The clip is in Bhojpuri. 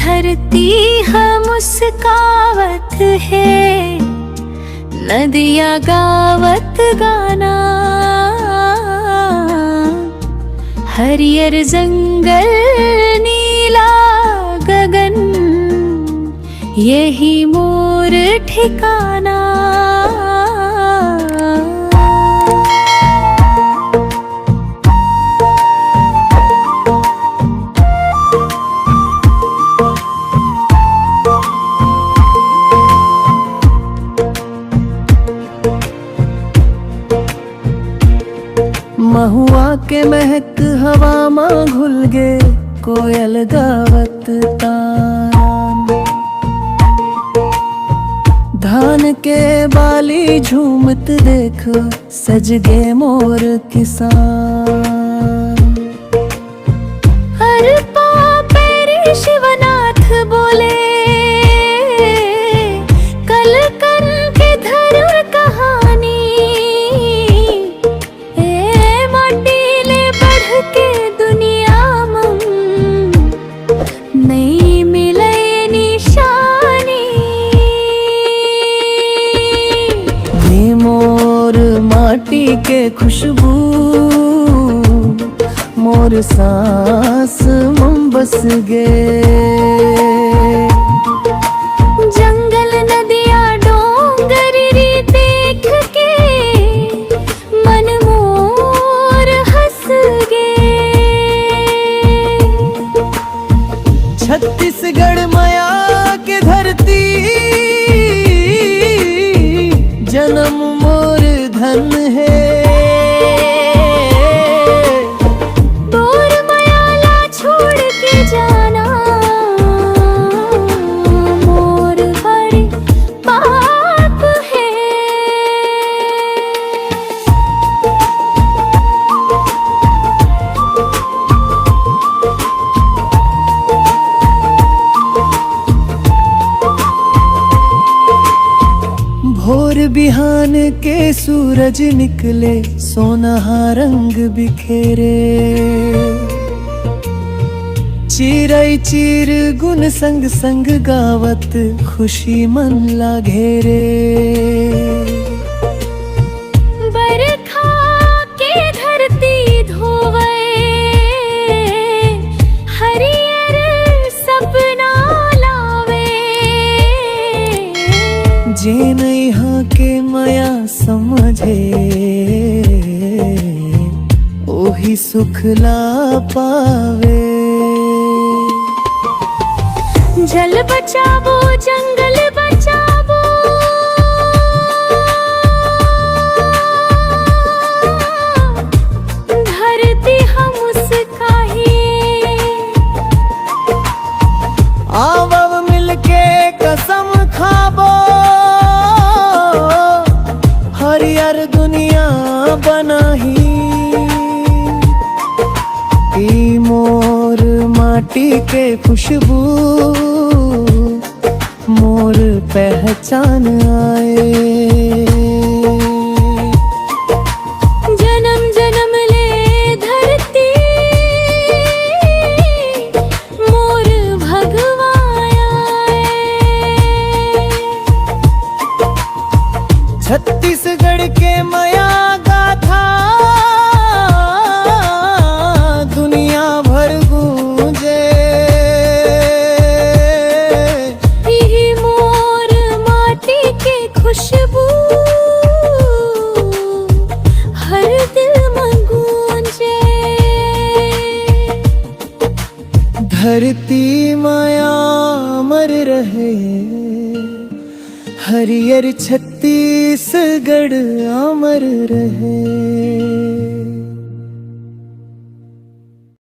धरती है मुस्कावत है, नदिया गावत गाना। हरियर जंगल नीला गगन, यही मोर ठिकाना। महुआ के महक हवा माँ घुल गे, कोयल गावत तान। धान के बाली झूमत देख, सज गे मोर किसान। हर पापेरी शिवनाथ बोले, कल कर के धर कहानी। के दुनिया में नहीं मिले निशानी। ये मोर माटी के खुशबू, मोर सांस में बस गे। जंगल नदिया डोंगर री देख के, मन मोर हंस गे। छत्तीसगढ़ माया के धरती, जन्म मोर धन है। दूर मायाला छोड़ के जाना, मोर बड़े पाप है। भोर बिहान के सूरज निकले, सोनहा रंग बिखेरे। चिरई चिर गुन संग संग गावत, खुशी मन ला घेरे। बरखा के धरती धोवे, हरियर सपना लावे। जे यहाँ के माया समझे, ओही सुख ला पावे। जल बचावो जंगल बचावो, धरती हम मुस्काही। आवव मिलके कसम खाबो, हरियर दुनिया बनाही। ई मोर माटी के खुशबू, मोर पहचान आए। जन्म जन्म ले धरती, मोर भगवाया। छत्तीसगढ़ के माया गाथा, दुनिया भर गूंजे। यही मोर माटी के खुशबू, हर दिल में गूंजे। धरती माया अमर रहे, हरियर छत्तीसगढ़ अमर रहे।